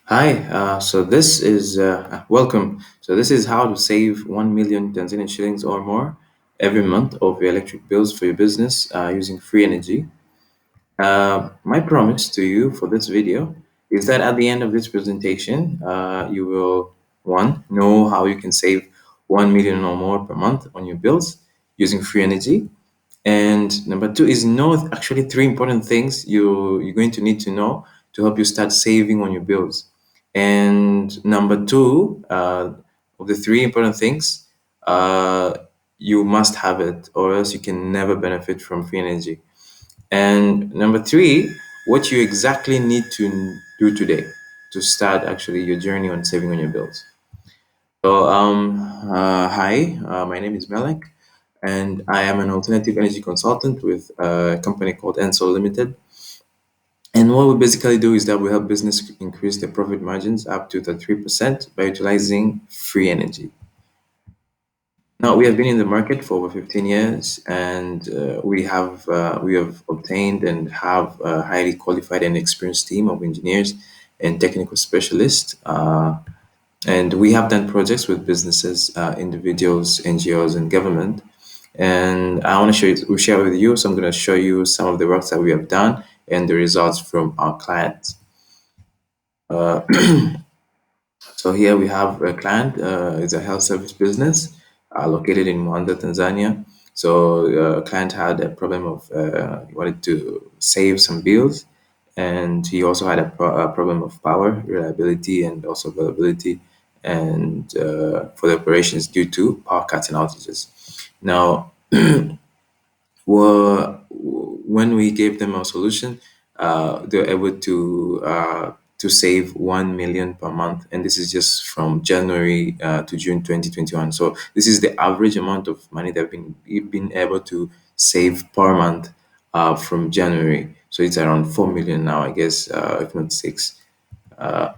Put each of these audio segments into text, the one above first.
Hi, so this is welcome. So this is how to save 1 million Tanzanian shillings or more every month of your electric bills for your business using free energy. My promise to you for this video is that at the end of this presentation, you will one know how you can save 1 million or more per month on your bills using free energy. And number two is know actually three important things you're going to need to know to help you start saving on your bills. And number two, of the three important things, uh, you must have it, or else you can never benefit from free energy. And number three, what you exactly need to do today to start actually your journey on saving on your bills. Hi, my name is Melek, and I am an alternative energy consultant with a company called Ensol Limited. And what we basically do is that we help business increase their profit margins up to 33% by utilizing free energy. Now, we have been in the market for over 15 years, and we have obtained and have a highly qualified and experienced team of engineers and technical specialists. And we have done projects with businesses, individuals, NGOs, and government. And I want to share with you. So I'm going to show you some of the works that we have done and the results from our clients. Uh, so here we have a client. It's a health service business located in Mwanda, Tanzania. So a client had a problem of he wanted to save some bills, and he also had a problem of power reliability and also availability, and for the operations due to power cuts and outages. Now, when we gave them a solution, they were able to save 1 million per month, and this is just from January to June 2021. So this is the average amount of money they've been able to save per month from January. So it's around 4 million now, I guess, if not six. Uh,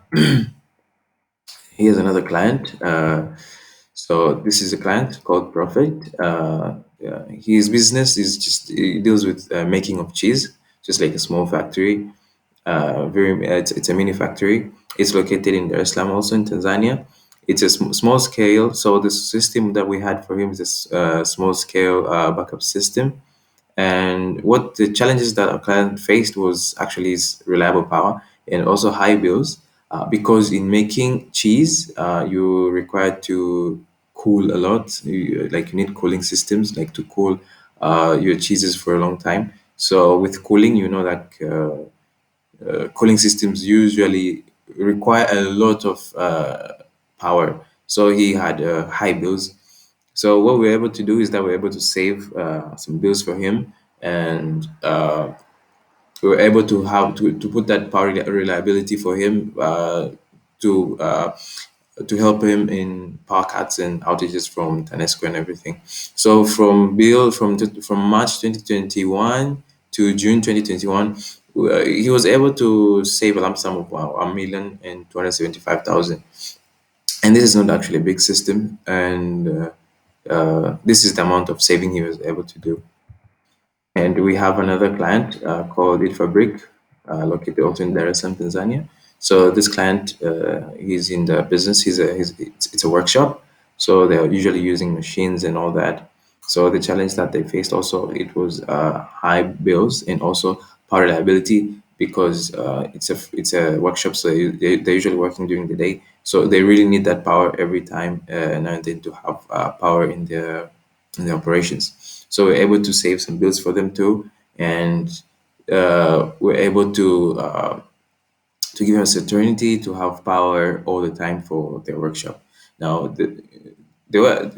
Here's another client. So this is a client called Prophet. His business is just he deals with making of cheese, just like a small factory. It's a mini factory. It's located in Dar es Salaam, also in Tanzania. It's a small scale. So the system that we had for him is a small scale backup system. And what the challenges that our client faced was actually is reliable power and also high bills, because in making cheese, you require to cool a lot. You need cooling systems like to cool your cheeses for a long time. So with cooling, cooling systems usually require a lot of power. So he had high bills. So what we're able to do is that we're able to save some bills for him, and we were able to to put that power reliability for him to uh, to help him in power cuts and outages from Tanesco and everything. So from March 2021 to June 2021, he was able to save a lump sum of 1,275,000. And this is not actually a big system, and this is the amount of saving he was able to do. And we have another client called It Fabric, located also in Dar es Salaam, Tanzania. So this client, he's in the business. It's a workshop. So they're usually using machines and all that. So the challenge that they faced also it was high bills and also power reliability, because it's a workshop. So they're usually working during the day. So they really need that power every time now and then to have power in the operations. So we're able to save some bills for them too, and we're able to give them certainty to have power all the time for their workshop. Now, they were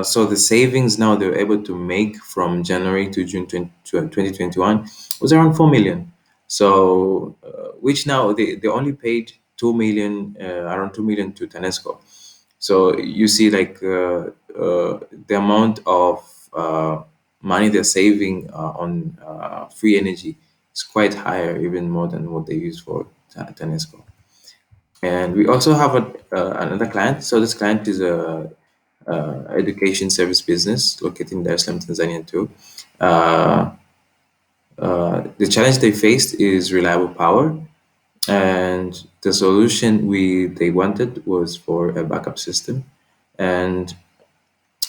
so the savings now they're able to make from January to June 2021 was around 4 million. So, which now they only paid 2 million, around 2 million to Tanesco. So you see, the amount of money they're saving on free energy is quite higher, even more than what they use for Tanesco. And we also have another client. So this client is a education service business located in Dar es Salaam, Tanzania too. The challenge they faced is reliable power, And the solution they wanted was for a backup system, and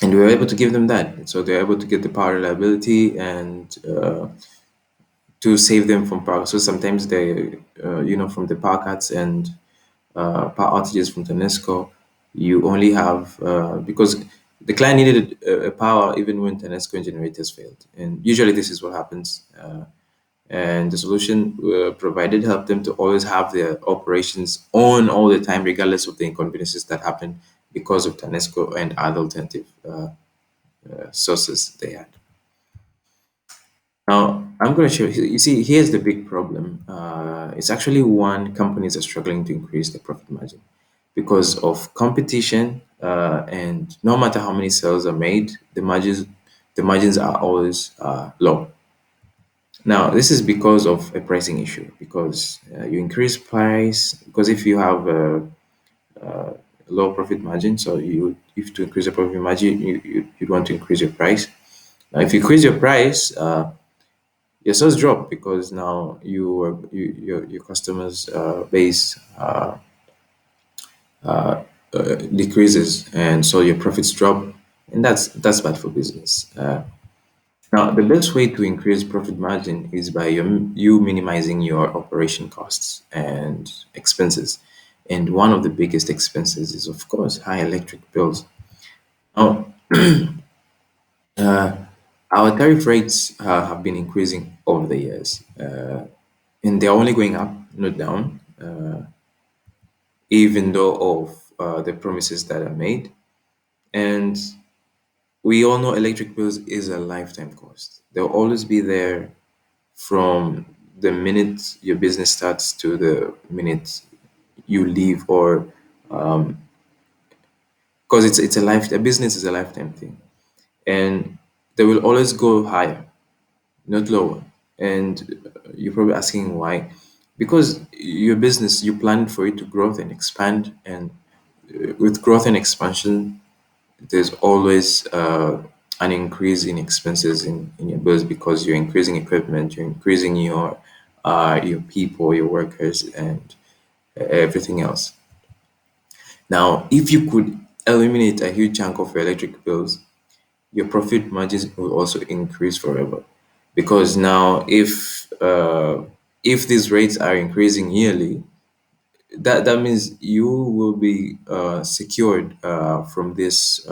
we were able to give them that. So they're able to get the power reliability and to save them from power. So sometimes they, from the power cuts and power outages from Tanesco, you only have because the client needed a power even when Tanesco generators failed, and usually this is what happens. And the solution provided helped them to always have their operations on all the time, regardless of the inconveniences that happen because of Tanesco and other alternative sources they had. Now, I'm going to show you. You see, here's the big problem. It's actually one, companies are struggling to increase their profit margin because of competition, and no matter how many sales are made, the margins are always low. Now, this is because of a pricing issue. Because you increase price, because if you have a low profit margin, so if to increase the profit margin, you'd want to increase your price. Now, if you increase your price, your sales drop because now your customers base decreases, and so your profits drop, and that's bad for business. Now, the best way to increase profit margin is by you minimizing your operation costs and expenses. And one of the biggest expenses is, of course, high electric bills. Now, our tariff rates have been increasing over the years, and they're only going up, not down, even though of the promises that are made. And we all know electric bills is a lifetime cost. They'll always be there from the minute your business starts to the minute you leave, or because a business is a lifetime thing, and they will always go higher, not lower. And you're probably asking why. Because your business, you plan for it to grow and expand, and with growth and expansion, there's always an increase in expenses in your bills, because you're increasing equipment, you're increasing your people, your workers, and everything else. Now, if you could eliminate a huge chunk of your electric bills, your profit margins will also increase forever. Because now, if these rates are increasing yearly, that means you will be secured from this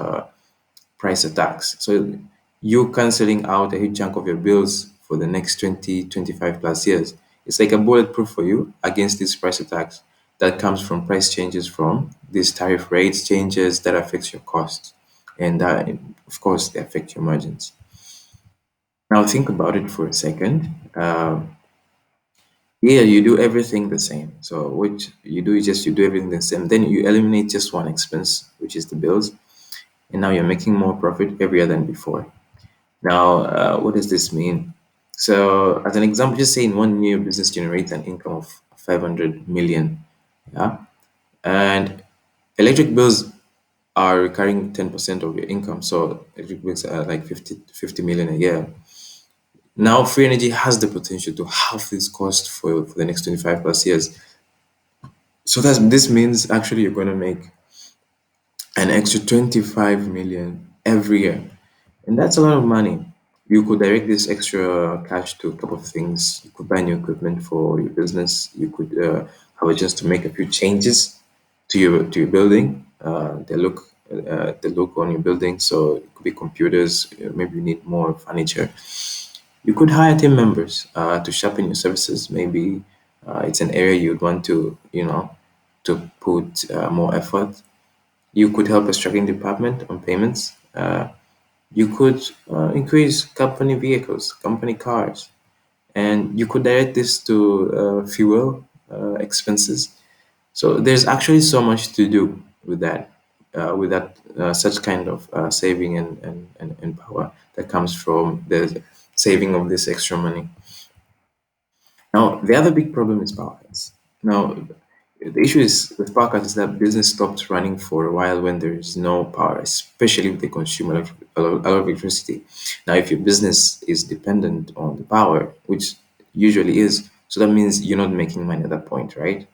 price attacks. So you're canceling out a huge chunk of your bills for the next 20, 25 plus years. It's like a bulletproof for you against these price attacks that comes from price changes, from these tariff rates changes that affects your costs. And of course, they affect your margins. Now think about it for a second. Yeah, you do everything the same. So what you do is just you do everything the same. Then you eliminate just one expense, which is the bills, and now you're making more profit every year than before. Now, what does this mean? So, as an example, just say in 1 year, business generates an income of 500 million. Yeah. And electric bills are recurring 10% of your income. So, electric bills are like 50 million a year. Now, free energy has the potential to halve this cost for the next 25 plus years. So, this means actually you're going to make an extra 25 million every year. And that's a lot of money. You could direct this extra cash to a couple of things. You could buy new equipment for your business. You could have a chance to make a few changes to your building. The look on your building. So it could be computers. Maybe you need more furniture. You could hire team members to sharpen your services. Maybe it's an area you'd want to put more effort. You could help a struggling department on payments. You could increase company vehicles, company cars, and you could direct this to fuel expenses. So there's actually so much to do with that such kind of saving and power that comes from the saving of this extra money. Now, the other big problem is power cuts. Now, the issue is with power cuts is that business stops running for a while when there is no power, especially if they consume a lot of electricity. Now, if your business is dependent on the power, which usually is, So that means you're not making money at that point, right?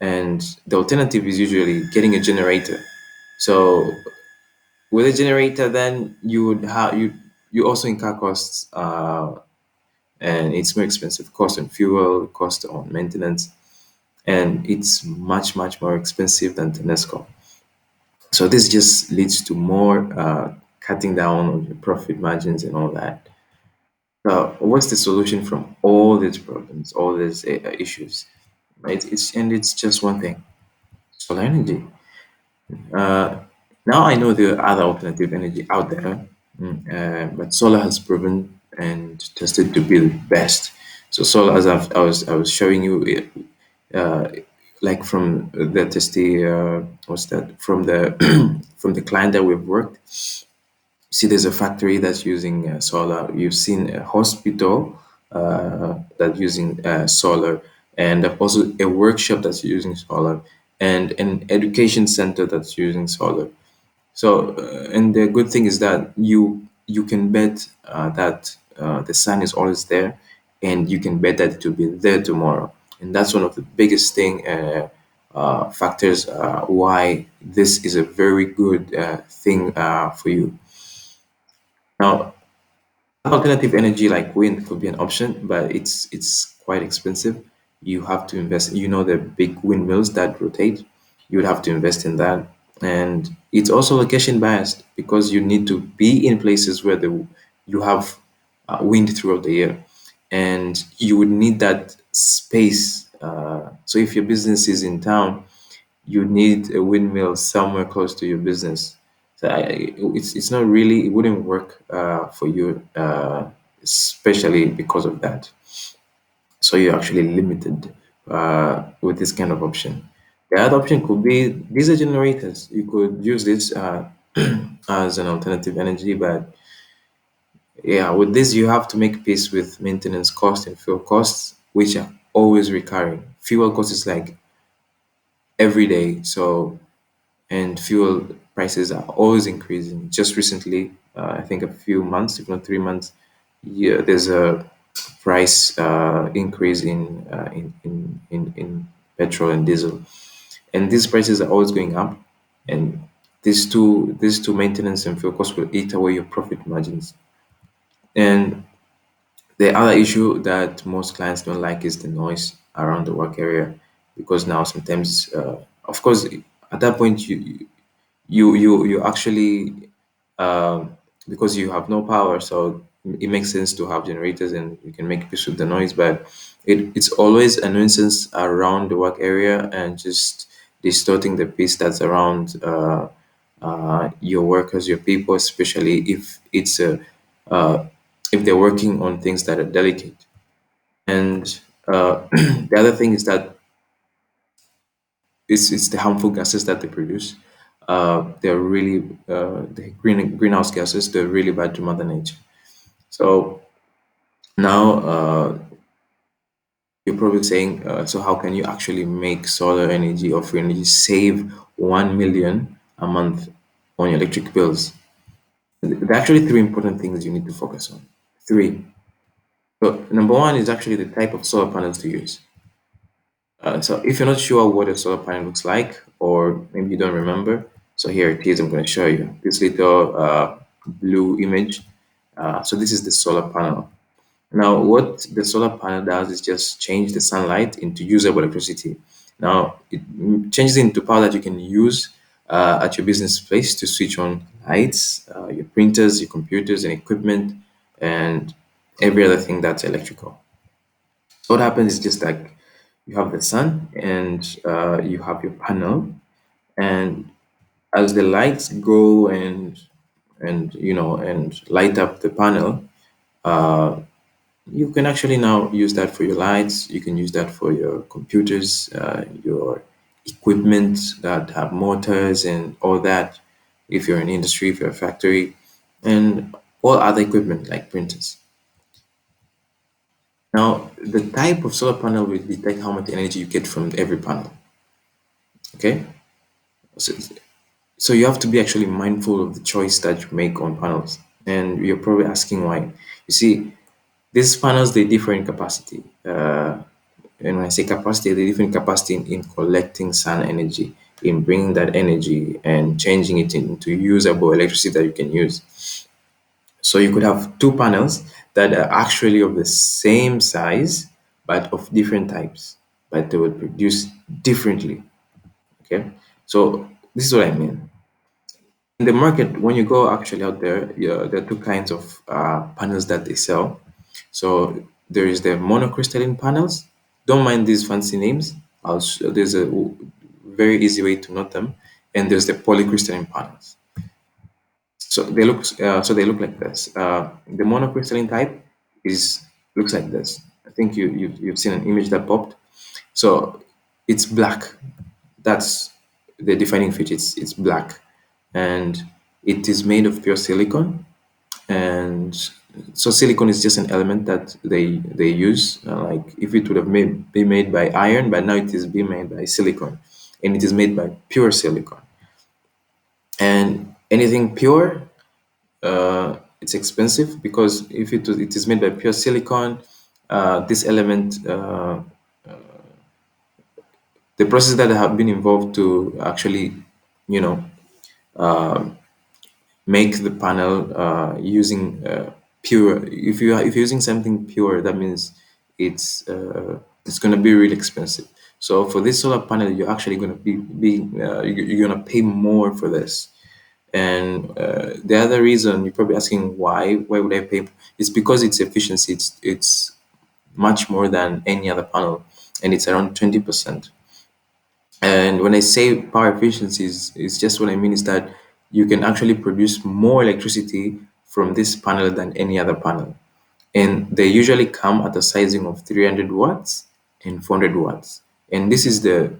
And the alternative is usually getting a generator. So with a generator, then you would have you also incur costs, and it's more expensive. Cost on fuel, cost on maintenance, and it's much more expensive than Tenesco. So this just leads to more cutting down on your profit margins and all that. So what's the solution from all these problems, all these issues? Right? It's just one thing: solar energy. Uh, Now I know there are other alternative energy out there, but solar has proven and tested to be the best. So solar, as I was showing you, uh, like from the testy, what's that? From the from the client that we've worked. See, there's a factory that's using solar. You've seen a hospital that's using solar, and also a workshop that's using solar, and an education center that's using solar. So, and the good thing is that you can bet that the sun is always there, and you can bet that it will be there tomorrow. And that's one of the biggest factors why this is a very good thing for you. Now, alternative energy like wind could be an option, but it's quite expensive. You have to invest. You know the big windmills that rotate. You would have to invest in that, and it's also location biased because you need to be in places where you have wind throughout the year, and you would need that space. So if your business is in town, you need a windmill somewhere close to your business. So it's not really, it wouldn't work for you, especially because of that. So you're actually limited with this kind of option. The other option could be diesel generators. You could use this as an alternative energy, but yeah, with this you have to make peace with maintenance costs and fuel costs, which are always recurring. Fuel cost is like every day. So and fuel prices are always increasing. Just recently, I think a few months, if not 3 months, yeah, there's a price increase in petrol and diesel, and these prices are always going up. And these two maintenance and fuel costs will eat away your profit margins. And the other issue that most clients don't like is the noise around the work area, because now sometimes, of course, at that point you actually because you have no power, so it makes sense to have generators and you can make peace with the noise, but it's always a nuisance around the work area and just distorting the peace that's around your workers, your people, especially uh, if they're working on things that are delicate. And the other thing is that it's the harmful gases that they produce. They're really the greenhouse gases. They're really bad to Mother Nature. So now you're probably saying, so how can you actually make solar energy or free energy save 1 million a month on your electric bills? There are actually three important things you need to focus on. Three. So number one is actually the type of solar panels to use. So if you're not sure what a solar panel looks like, or maybe you don't remember, so here it is. I'm going to show you this little blue image. So this is the solar panel. Now, what the solar panel does is just change the sunlight into usable electricity. Now, it changes it into power that you can use at your business place to switch on lights, your printers, your computers, and equipment, and every other thing that's electrical. So what happens is just like you have the sun and you have your panel, and as the lights go and light up the panel, uh, you can actually now use that for your lights. You can use that for your computers, your equipment that have motors and all that. If you're in industry, if you're a factory, and all other equipment like printers. Now, the type of solar panel will detect how much energy you get from every panel. Okay, so, so you have to be actually mindful of the choice that you make on panels, and you're probably asking why. You see, these panels they differ in capacity. And when I say capacity, the different capacity in collecting sun energy, in bringing that energy and changing it into usable electricity that you can use. So you could have two panels that are actually of the same size but of different types, but they would produce differently. Okay, so this is what I mean. In the market, when you go actually out there, yeah, there are two kinds of panels that they sell. So there is the monocrystalline panels. Don't mind these fancy names. There's a very easy way to note them. And there's the polycrystalline panels. So they look like this. The monocrystalline type is looks like this. I think you've seen an image that popped. So it's black. That's the defining feature. It's black, and it is made of pure silicon. And so silicon is just an element that they use. Like if it would have be made by iron, but now it is being made by silicon, and it is made by pure silicon. And anything pure, it's expensive because if it is made by pure silicon, this element, the process that have been involved to actually, you know, make the panel using pure. If you're using something pure, that means it's going to be really expensive. So for this solar panel, you're actually going to you're going to pay more for this. And the other reason you're probably asking why would I pay? It's because its efficiency. It's much more than any other panel, and it's around 20%. And when I say power efficiency, is just what I mean is that you can actually produce more electricity from this panel than any other panel. And they usually come at a sizing of 300 watts and 400 watts. And this is the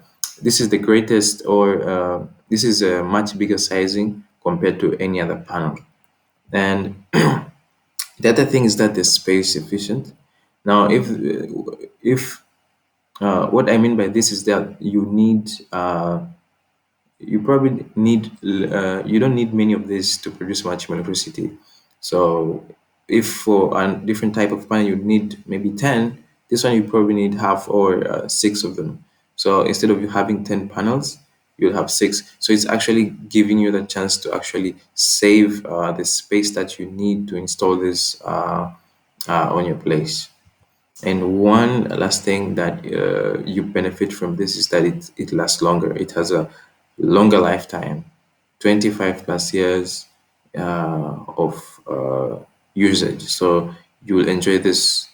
greatest, or this is a much bigger sizing compared to any other panel. And the other thing is that they're space efficient. Now, if what I mean by this is that you probably need you don't need many of these to produce much more electricity. So if for a different type of panel you need maybe 10, this one you probably need half or six of them. So instead of you having 10 panels, you'll have six. So it's actually giving you the chance to actually save the space that you need to install this on your place. And one last thing that you benefit from this is that it lasts longer. It has a longer lifetime, 25 plus years of usage. So you will enjoy this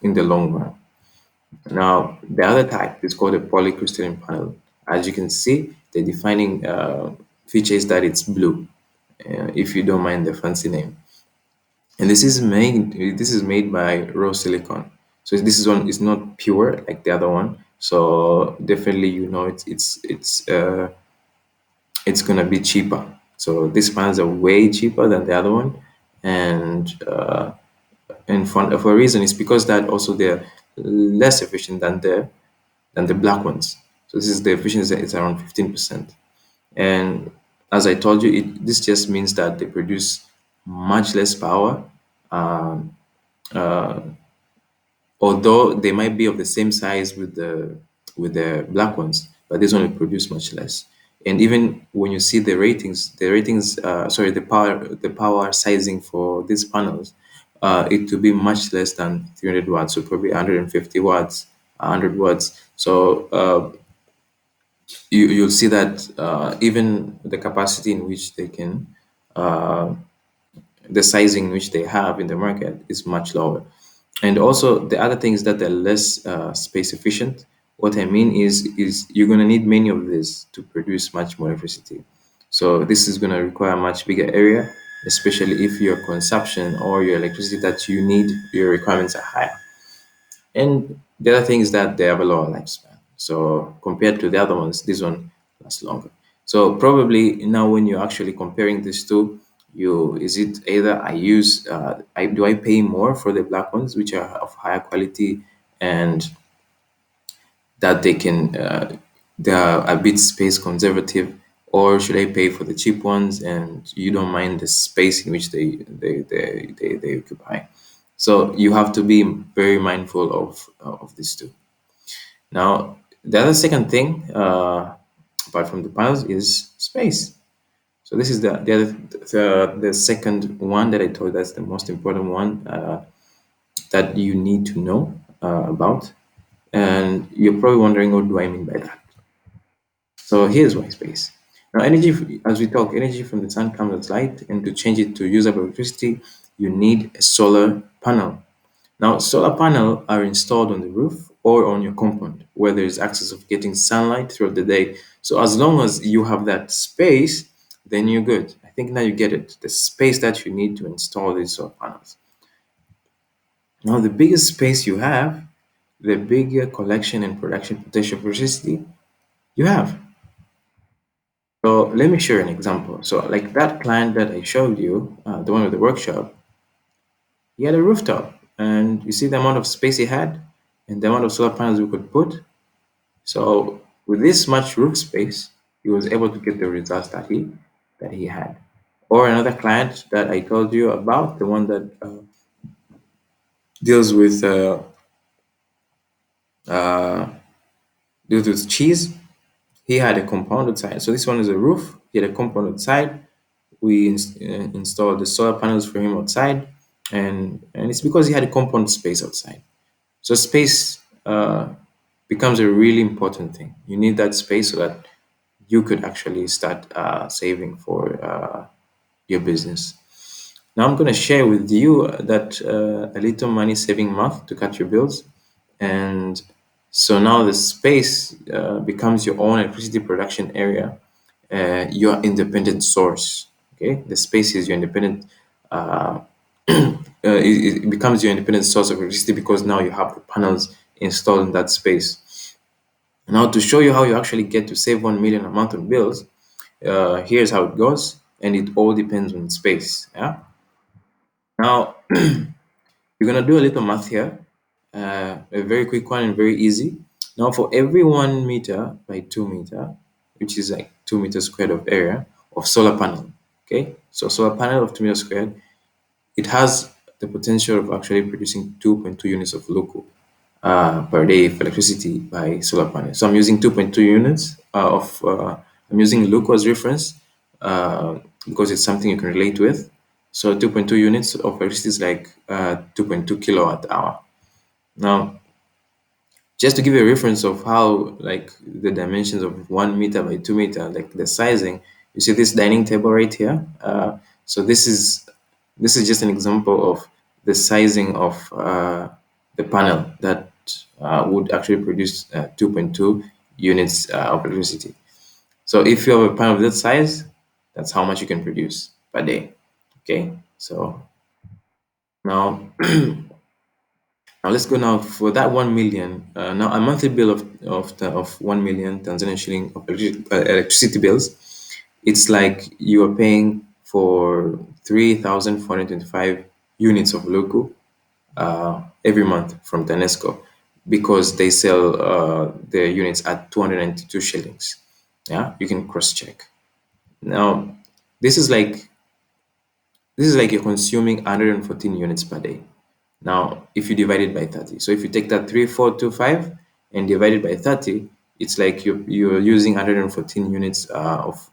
in the long run. Now, the other type is called a polycrystalline panel. As you can see, the defining feature is that it's blue, if you don't mind the fancy name. And this is made by raw silicon. So this is one is not pure like the other one. So definitely it's gonna be cheaper. So these panels are way cheaper than the other one, and for a reason it's because that also they're less efficient than the black ones. So this is the efficiency is around 15%. And as I told you, this just means that they produce much less power, um, although they might be of the same size with the black ones, but these only produce much less. And even when you see the ratings, sorry, the power sizing for these panels, it to be much less than 300 watts, so probably 150 watts, 100 watts. So you'll see that even the capacity in which they can, uh, the sizing in which they have in the market is much lower. And also the other thing is that they're less space efficient. What I mean is you're going to need many of these to produce much more electricity. So this is going to require a much bigger area, especially if your consumption or your electricity that you need, your requirements are higher. And the other thing is that they have a lower lifespan. So compared to the other ones, this one lasts longer. So probably now when you're actually comparing these two, you is it either do I pay more for the black ones which are of higher quality and that they are a bit space conservative, or should I pay for the cheap ones and you don't mind the space in which they occupy? So you have to be very mindful of these two. Now, the other second thing, apart from the panels, is space. So this is the second one that I told. That's the most important one that you need to know about. And you're probably wondering, what do I mean by that? So here's why space. Now, as we talk, energy from the sun comes as light, and to change it to usable electricity, you need a solar panel. Now, solar panels are installed on the roof or on your compound where there is access of getting sunlight throughout the day. So as long as you have that space, then you're good. I think now you get it. The space that you need to install these solar panels. Now, the bigger space you have, the bigger collection and production potential for electricity you have. So let me share an example. So like that client that I showed you, the one with the workshop, he had a rooftop, and you see the amount of space he had and the amount of solar panels we could put. So with this much roof space, he was able to get the results that he had. Or another client that I told you about, the one that deals with uh, uh, deals with cheese. He had a compound outside. So this one is a roof. He had a compound outside. We installed the solar panels for him outside, and it's because he had a compound space outside. So space becomes a really important thing. You need that space so that you could actually start saving for your business. Now I'm going to share with you that a little money saving month to cut your bills. And so now the space becomes your own electricity production area, your independent source. Okay, the space is your independent. It becomes your independent source of electricity because now you have the panels installed in that space. Now to show you how you actually get to save 1 million a month on bills, here's how it goes, and it all depends on space. Yeah. Now we're gonna do a little math here, a very quick one and very easy. Now for every 1 meter by 2 meter, which is like 2 meters squared of area of solar panel, okay? So solar panel of 2 meters squared, it has the potential of actually producing 2.2 units of local per day of electricity by solar panel. So I'm using 2.2 units I'm using local as reference because it's something you can relate with. So 2.2 units of electricity is like 2.2 kilowatt hour. Now, just to give you a reference of how like the dimensions of 1 meter by 2 meter, like the sizing, you see this dining table right here. So this is just an example of the sizing of the panel that would actually produce 2.2 units of electricity. So if you have a panel of that size, that's how much you can produce per day. Okay, so now let's go now for that 1 million. Now a monthly bill of 1 million Tanzanian shilling of electricity bills. It's like you are paying for 3,425 units of local every month from Tanesco because they sell their units at 292 shillings. Yeah, you can cross check. Now, this is like this is like you're consuming 114 units per day. Now, if you divide it by 30, so if you take that 3425 and divide it by 30, it's like you're using 114 units of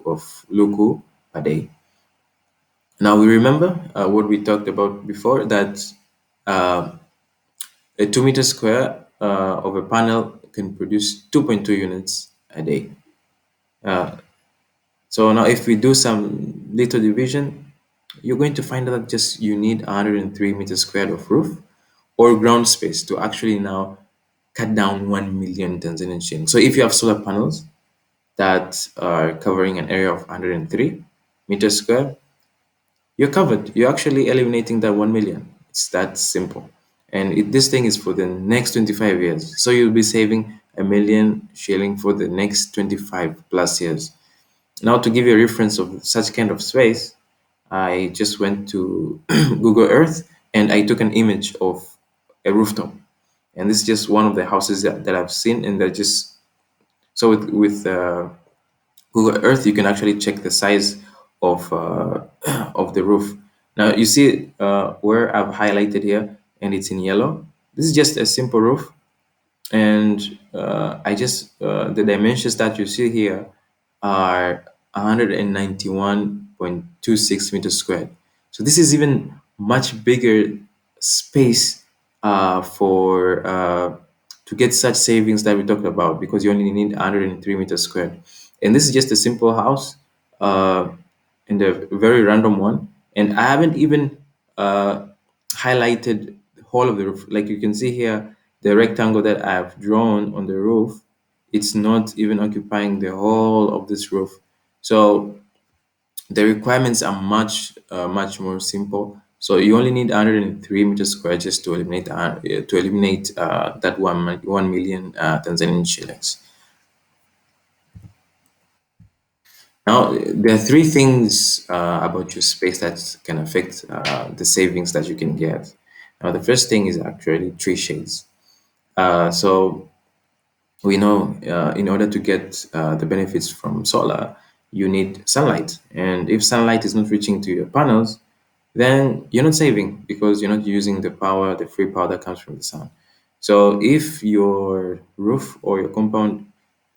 Luku per day. Now, we remember what we talked about before that uh, a 2 meter square of a panel can produce 2.2 units a day. Uh, so now if we do some little division, you're going to find out that just you need 103 meters squared of roof or ground space to actually now cut down 1 million Tanzanian shillings. So if you have solar panels that are covering an area of 103 meters square, you're covered. You're actually eliminating that 1 million. It's that simple. And this thing is for the next 25 years. So you'll be saving 1 million shilling for the next 25 plus years. Now, to give you a reference of such kind of space, I just went to Google Earth and I took an image of a rooftop. And this is just one of the houses that I've seen. And they're just so with Google Earth, you can actually check the size of of the roof. Now you see where I've highlighted here, and it's in yellow. This is just a simple roof. And I just the dimensions that you see here are 191.26 meters squared. So this is even much bigger space for to get such savings that we talked about, because you only need 103 meters squared. And this is just a simple house, uh, and a very random one. And I haven't even uh, highlighted the whole of the roof. Like you can see here, the rectangle that I've drawn on the roof, it's not even occupying the whole of this roof. So the requirements are much more simple. So you only need 103 meters square just to eliminate that 1 million Tanzanian shillings. Now, there are three things about your space that can affect the savings that you can get. Now, the first thing is actually tree shades. So we know in order to get the benefits from solar, you need sunlight. And if sunlight is not reaching to your panels, then you're not saving because you're not using the power, the free power that comes from the sun. So if your roof or your compound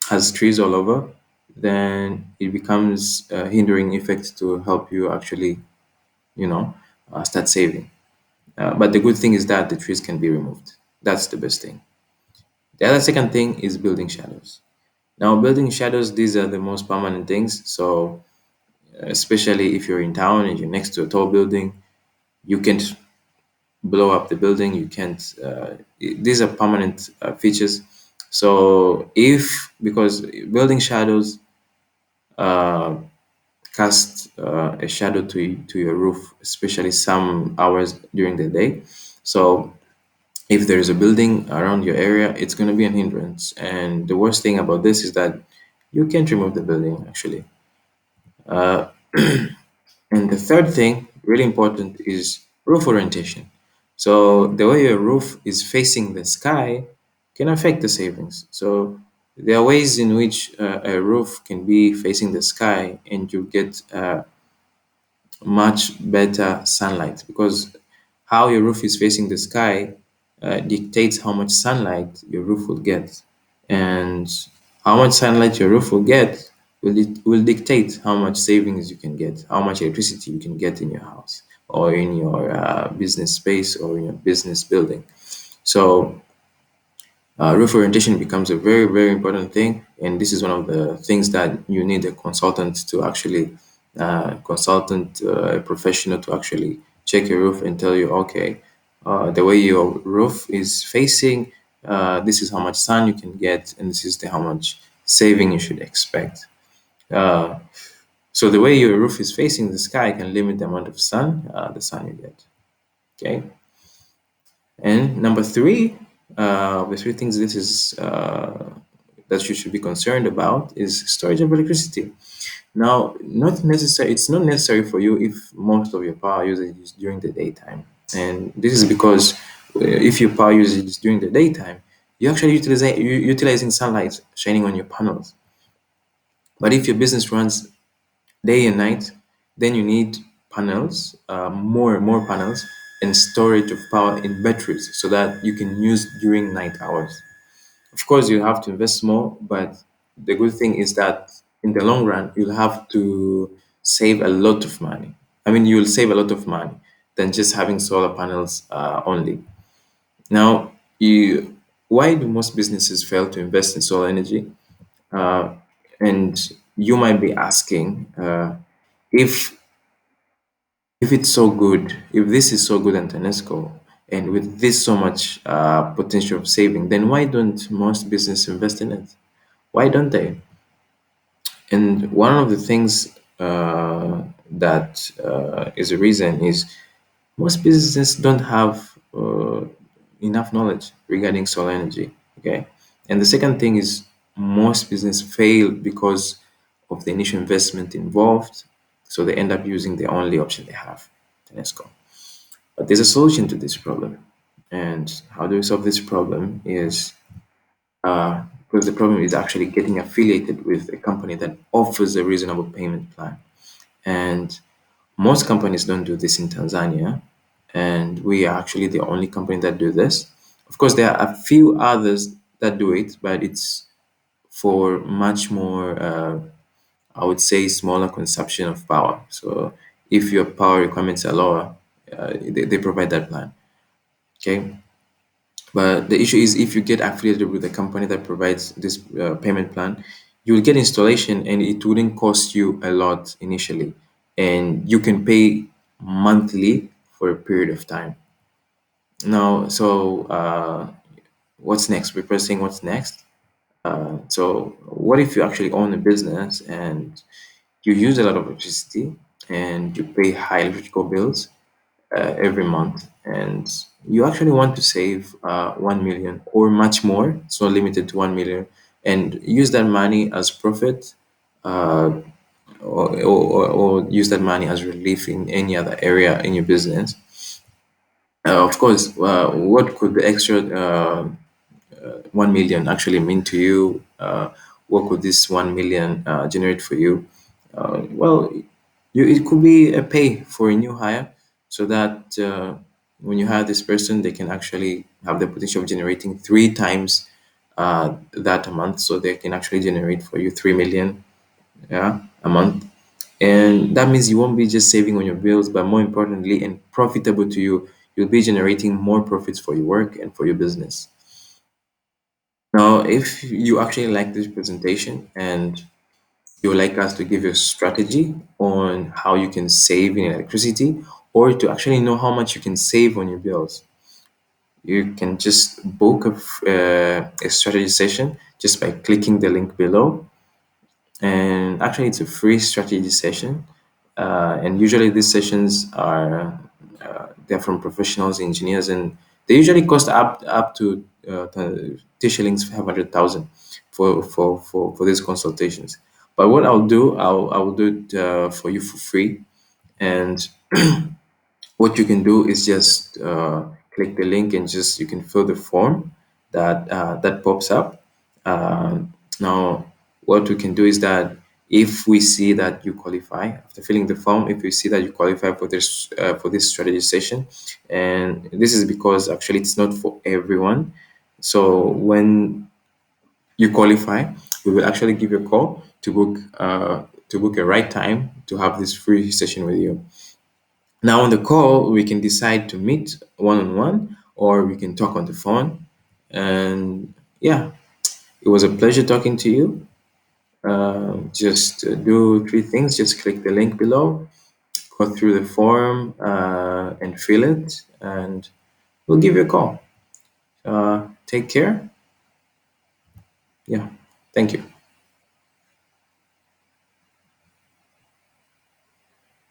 has trees all over, then it becomes a hindering effect to help you actually, you know, start saving. But the good thing is that the trees can be removed. That's the best thing. The other second thing is building shadows. Now, building shadows, these are the most permanent things. So, especially if you're in town and you're next to a tall building, you can't blow up the building. You can't. These are permanent features. So, if because building shadows uh, cast a shadow to your roof, especially some hours during the day. So, if there is a building around your area, it's going to be an hindrance. And the worst thing about this is that you can't remove the building actually. Uh, and the third thing, really important, is roof orientation. So the way your roof is facing the sky can affect the savings. So there are ways in which a roof can be facing the sky and you get much better sunlight, because how your roof is facing the sky dictates how much sunlight your roof will get, and how much sunlight your roof will get will dictate how much savings you can get, how much electricity you can get in your house or in your business space or in your business building. So roof orientation becomes a very important thing, and this is one of the things that you need a consultant to actually a professional to actually check your roof and tell you, okay, the way your roof is facing, this is how much sun you can get, and this is how much saving you should expect. uh, so the way your roof is facing the sky can limit the amount of sun the sun you get. Okay. And number three, the three things this is that you should be concerned about is storage of electricity. Now, not necessary. It's not necessary for you if most of your power usage is during the daytime, and this is because if your power usage is during the daytime, you're utilizing sunlight shining on your panels. But if your business runs day and night, then you need panels, more and more panels, and storage of power in batteries so that you can use during night hours. Of course, you have to invest more, but the good thing is that in the long run, you'll have to save a lot of money. I mean, you'll save a lot of money than just having solar panels only. Now, why do most businesses fail to invest in solar energy? Uh, and you might be asking, if it's so good, if this is so good at UNESCO, and with this so much potential of saving, then why don't most business invest in it? Why don't they? And one of the things that is a reason is most businesses don't have enough knowledge regarding solar energy. Okay, and the second thing is most business fail because of the initial investment involved, so they end up using the only option they have, UNESCO. But there's a solution to this problem, and how do we solve this problem is because the problem is actually getting affiliated with a company that offers a reasonable payment plan. And most companies don't do this in Tanzania, and we are actually the only company that do this. Of course, there are a few others that do it, but it's for much more, I would say, smaller consumption of power. So if your power requirements are lower, they provide that plan. Okay. But the issue is if you get affiliated with a company that provides this payment plan, you will get installation and it wouldn't cost you a lot initially. And you can pay monthly for a period of time. Now, so what's next? We're pressing what's next. So what if you actually own a business and you use a lot of electricity and you pay high electrical bills every month, and you actually want to save 1 million or much more, it's not limited to 1 million, and use that money as profit, uh, or use that money as relief in any other area in your business. Of course, what could the extra 1 million actually mean to you? What could this 1 million generate for you? Well, it could be a pay for a new hire, so that when you hire this person, they can actually have the potential of generating three times that a month. So they can actually generate for you 3 million, yeah, a month. And that means you won't be just saving on your bills, but more importantly and profitable to you, you'll be generating more profits for your work and for your business. Now, if you actually like this presentation and you would like us to give you a strategy on how you can save in electricity, or to actually know how much you can save on your bills, you can just book a strategy session just by clicking the link below. And actually, it's a free strategy session. And usually, these sessions are they're from professionals, engineers, and they usually cost up to shillings 500,000 for these consultations. But what I will do it for you for free, and what you can do is just click the link and just you can fill the form that pops up. Now, what we can do is that if we see that you qualify after filling the form, if we see that you qualify for this strategy session, and this is because actually it's not for everyone. So when you qualify, we will actually give you a call to book a right time to have this free session with you. Now, on the call, we can decide to meet one on one or we can talk on the phone. And yeah, it was a pleasure talking to you. Just do three things, just click the link below, go through the form and fill it, and we'll give you a call. Take care. Yeah, thank you.